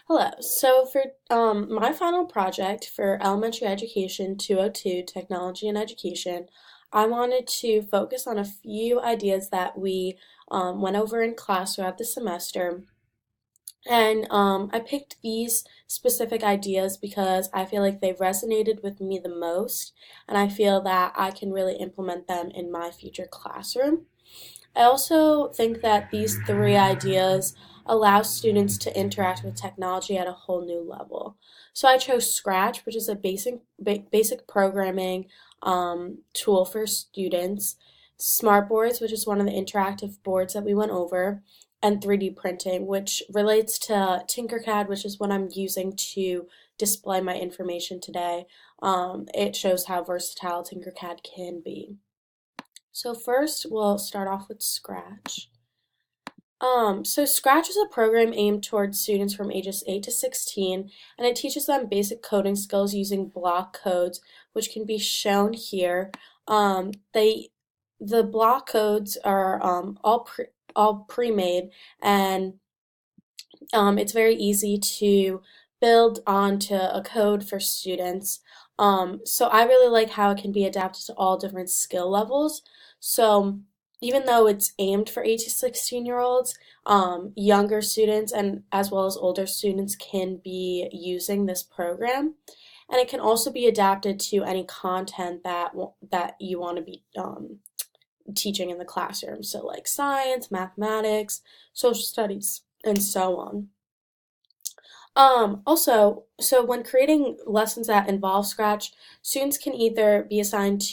Hello. So for my final project for Elementary Education 202, Technology and Education, I wanted to focus on a few ideas that we went over in class throughout the semester. And I picked these specific ideas because I feel like they resonated with me the most, and I feel that I can really implement them in my future classroom. I also think that these three ideas allow students to interact with technology at a whole new level. So I chose Scratch, which is a basic programming tool for students, Smartboards, which is one of the interactive boards that we went over, and 3D printing, which relates to Tinkercad, which is what I'm using to display my information today. It shows how versatile Tinkercad can be. So first, we'll start off with Scratch. So Scratch is a program aimed towards students from ages 8 to 16, and it teaches them basic coding skills using block codes, which can be shown here. They the block codes are all pre-made, and it's very easy to build onto a code for students. So I really like how it can be adapted to all different skill levels. So even though it's aimed for 8 to 16-year-olds, younger students and as well as older students can be using this program. And it can also be adapted to any content that you want to be teaching in the classroom. So like science, mathematics, social studies, and so on. So when creating lessons that involve Scratch, students can either be assigned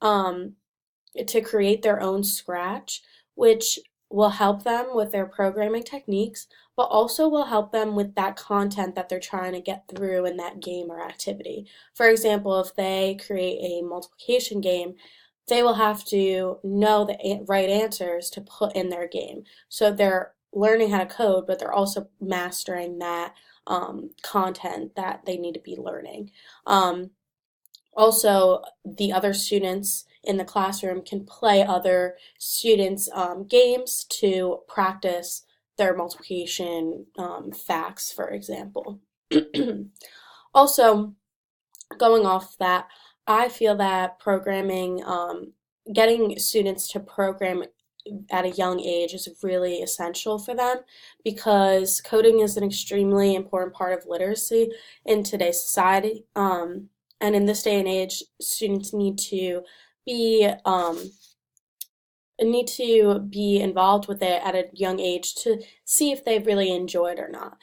um, to create their own Scratch, which will help them with their programming techniques, but also will help them with that content that they're trying to get through in that game or activity. For example, if they create a multiplication game, they will have to know the right answers to put in their game. So they're learning how to code, but they're also mastering that content that they need to be learning. Um, Also, the other students in the classroom can play other students' games to practice their multiplication facts, for example. Also, going off that, I feel that getting students to program at a young age is really essential for them because coding is an extremely important part of literacy in today's society. And in this day and age, students be um, need to be involved with it at a young age to see if they really enjoy it or not.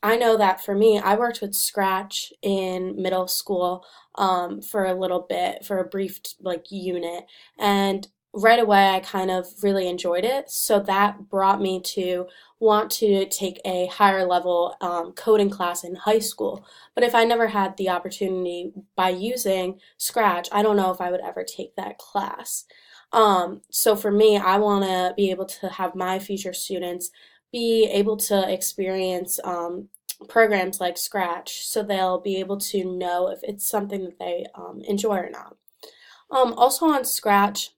I know that for me, I worked with Scratch in middle school for a little bit, for a brief like unit, and right away I kind of really enjoyed it. So that brought me to want to take a higher level coding class in high school. But if I never had the opportunity by using Scratch, I don't know if I would ever take that class. So for me, I want to be able to have my future students be able to experience programs like Scratch so they'll be able to know if it's something that they enjoy or not. Also on Scratch,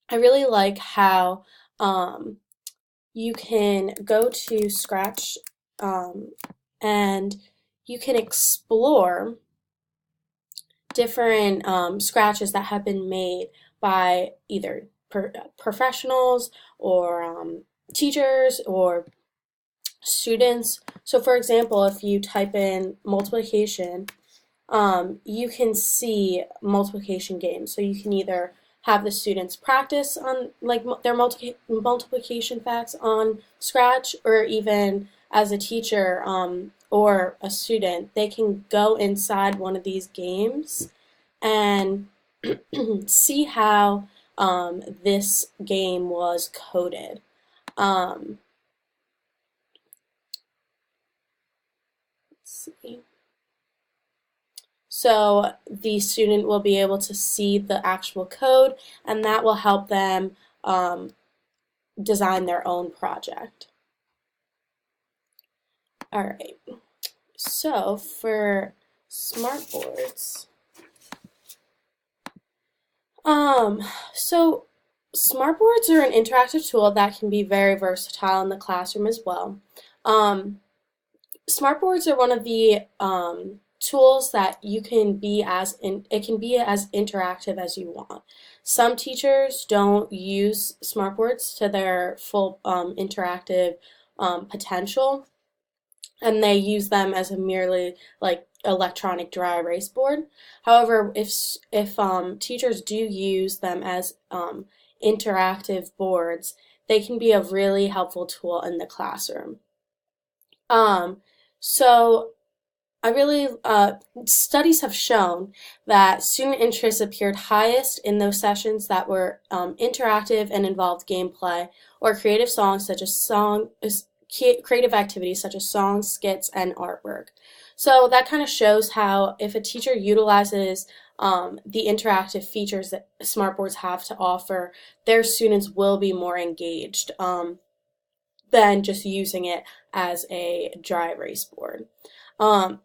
I really like how um, you can go to Scratch um, and you can explore different scratches that have been made by either professionals or teachers or students. So, for example, if you type in multiplication, you can see multiplication games. So you can either have the students practice on like their multiplication facts on Scratch, or even as a teacher or a student, they can go inside one of these games and see how this game was coded. Um, let's see. So the student will be able to see the actual code, and that will help them um, design their own project. All right. So for smartboards, um, so smartboards are an interactive tool that can be very versatile in the classroom as well. Um, Smartboards are one of the tools that you can be it can be as interactive as you want. Some teachers don't use smartboards to their full interactive potential, and they use them as a merely like electronic dry erase board. However, if teachers do use them as interactive boards, they can be a really helpful tool in the classroom. Um, so I really, studies have shown that student interest appeared highest in those sessions that were interactive and involved gameplay or creative creative activities such as songs, skits, and artwork. So that kind of shows how if a teacher utilizes the interactive features that smartboards have to offer, their students will be more engaged than just using it as a dry erase board. Um,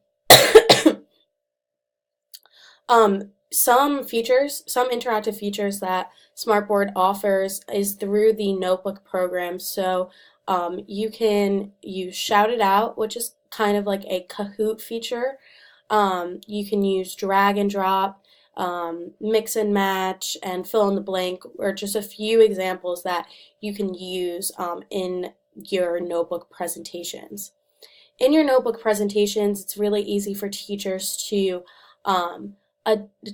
some interactive features that Smartboard offers is through the notebook program. So you can use Shout It Out, which is kind of like a Kahoot feature. You can use drag and drop, mix and match, and fill in the blank, or just a few examples that you can use in your notebook presentations. In your notebook presentations, it's really easy for teachers um,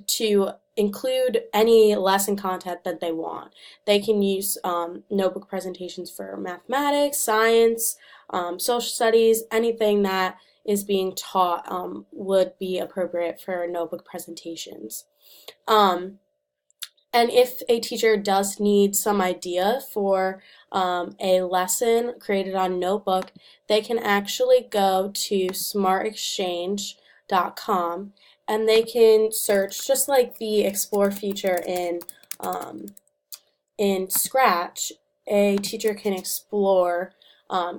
to include any lesson content that they want. They can use notebook presentations for mathematics, science, social studies, anything that is being taught would be appropriate for notebook presentations. Um, and if a teacher does need some idea for a lesson created on Notebook, they can actually go to smartexchange.com and they can search, just like the Explore feature in Scratch. A teacher can explore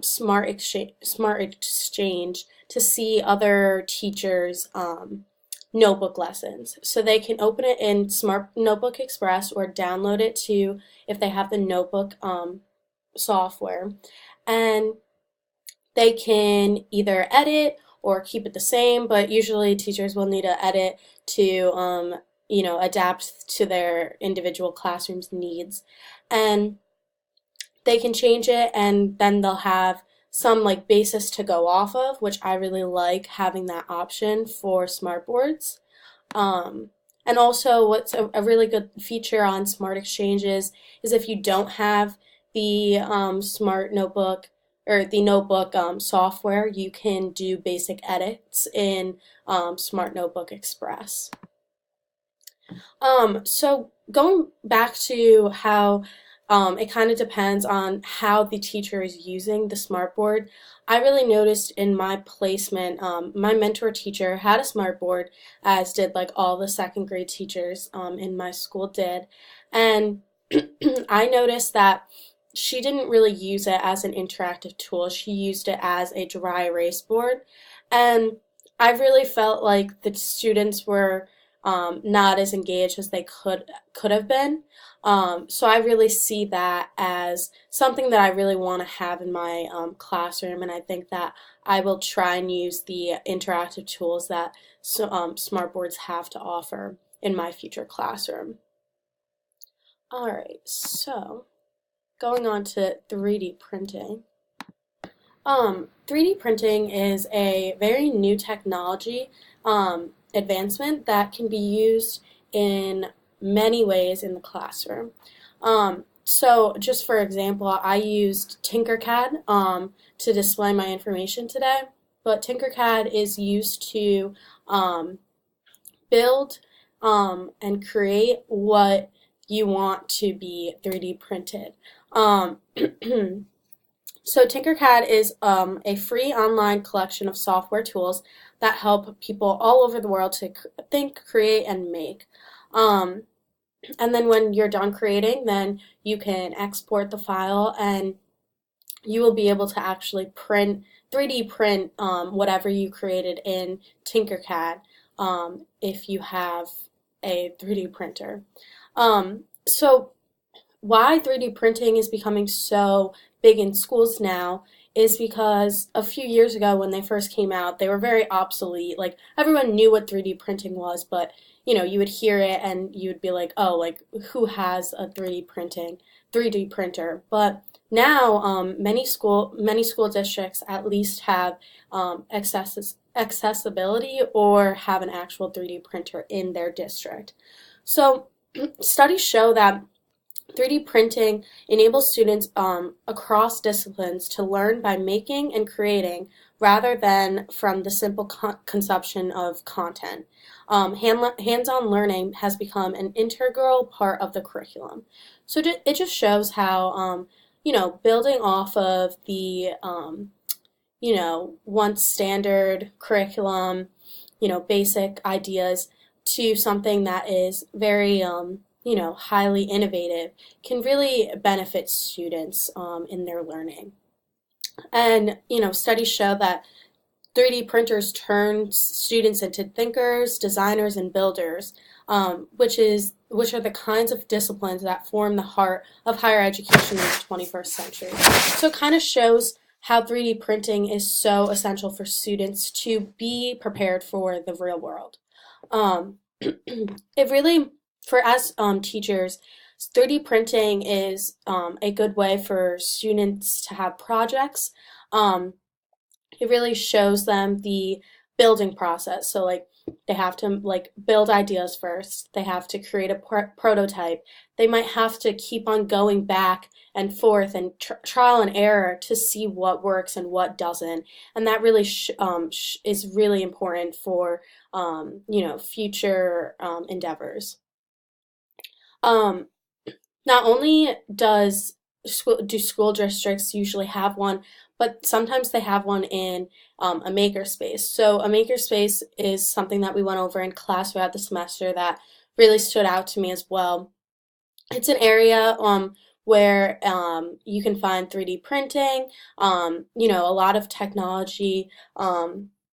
Smart Exchange to see other teachers' notebook lessons. So they can open it in Smart Notebook Express or download it to if they have the notebook software. And they can either edit or keep it the same, but usually teachers will need to edit to adapt to their individual classroom's needs. And they can change it, and then they'll have some like basis to go off of, which I really like having that option for smartboards. Um, and also, what's a really good feature on Smart Exchanges is if you don't have the Smart Notebook or the Notebook software, you can do basic edits in Smart Notebook Express. So going back to how it kind of depends on how the teacher is using the smartboard. I really noticed in my placement, my mentor teacher had a smartboard, as did like all the second grade teachers in my school did. And I noticed that she didn't really use it as an interactive tool. She used it as a dry erase board. And I really felt like the students were not as engaged as they could have been. So I really see that as something that I really want to have in my classroom, and I think that I will try and use the interactive tools that smartboards have to offer in my future classroom. All right, so going on to 3D printing. 3D printing is a very new technology advancement that can be used in many ways in the classroom. So just for example, I used Tinkercad to display my information today, but Tinkercad is used to build and create what you want to be 3D printed. So Tinkercad is a free online collection of software tools that help people all over the world to think, create, and make. Um, and then when you're done creating, then you can export the file and you will be able to actually 3D print whatever you created in Tinkercad if you have a 3D printer. So why 3D printing is becoming so big in schools now is because a few years ago when they first came out, they were very obsolete. Like everyone knew what 3D printing was, but you would hear it and you would be like, "Oh, like who has a 3D printer?" But now, many school districts at least have accessibility or have an actual 3D printer in their district. So studies show that 3D printing enables students across disciplines to learn by making and creating rather than from the simple consumption of content. Hands-on learning has become an integral part of the curriculum. So it just shows how, building off of the, once standard curriculum, basic ideas to something that is very, highly innovative can really benefit students in their learning. And, studies show that 3D printers turn students into thinkers, designers, and builders, which are the kinds of disciplines that form the heart of higher education in the 21st century. So it kind of shows how 3D printing is so essential for students to be prepared for the real world. It really, for us teachers, 3D printing is a good way for students to have projects. Um, it really shows them the building process. So like they have to like build ideas first. They have to create a prototype. They might have to keep on going back and forth and trial and error to see what works and what doesn't. And that really is really important for future endeavors. Um, Not only do school districts usually have one, but sometimes they have one in a makerspace. So a makerspace is something that we went over in class throughout the semester that really stood out to me as well. It's an area where you can find 3D printing, a lot of technology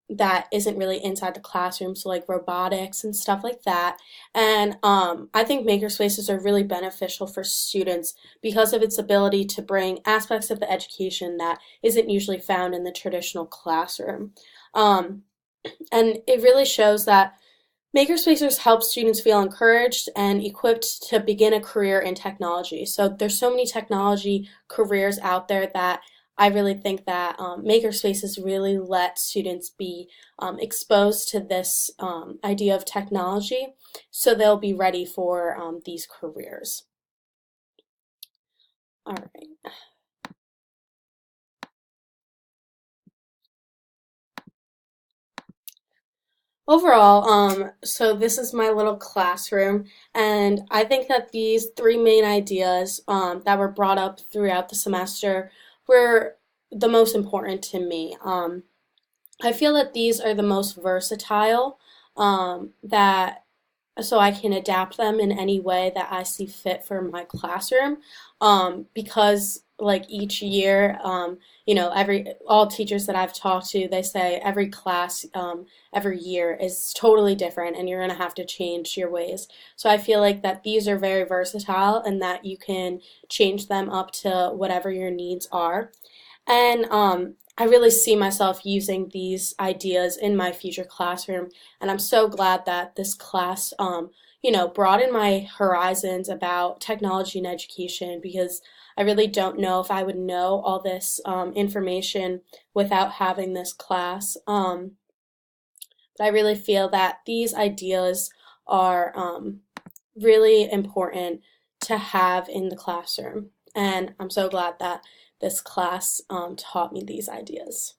that isn't really inside the classroom, so like robotics and stuff like that. And I think makerspaces are really beneficial for students because of its ability to bring aspects of the education that isn't usually found in the traditional classroom. Um, and it really shows that makerspaces help students feel encouraged and equipped to begin a career in technology. So there's so many technology careers out there that I really think that makerspaces really let students be exposed to this idea of technology, so they'll be ready for these careers. All right. Overall, so this is my little classroom, and I think that these three main ideas that were brought up throughout the semester were the most important to me. I feel that these are the most versatile, that so I can adapt them in any way that I see fit for my classroom. Because like each year, every all teachers that I've talked to, they say every class, every year is totally different, and you're gonna have to change your ways. So I feel like that these are very versatile, and that you can change them up to whatever your needs are. And I really see myself using these ideas in my future classroom, and I'm so glad that this class, broadened my horizons about technology and education because I really don't know if I would know all this information without having this class. But I really feel that these ideas are really important to have in the classroom, and I'm so glad that this class taught me these ideas.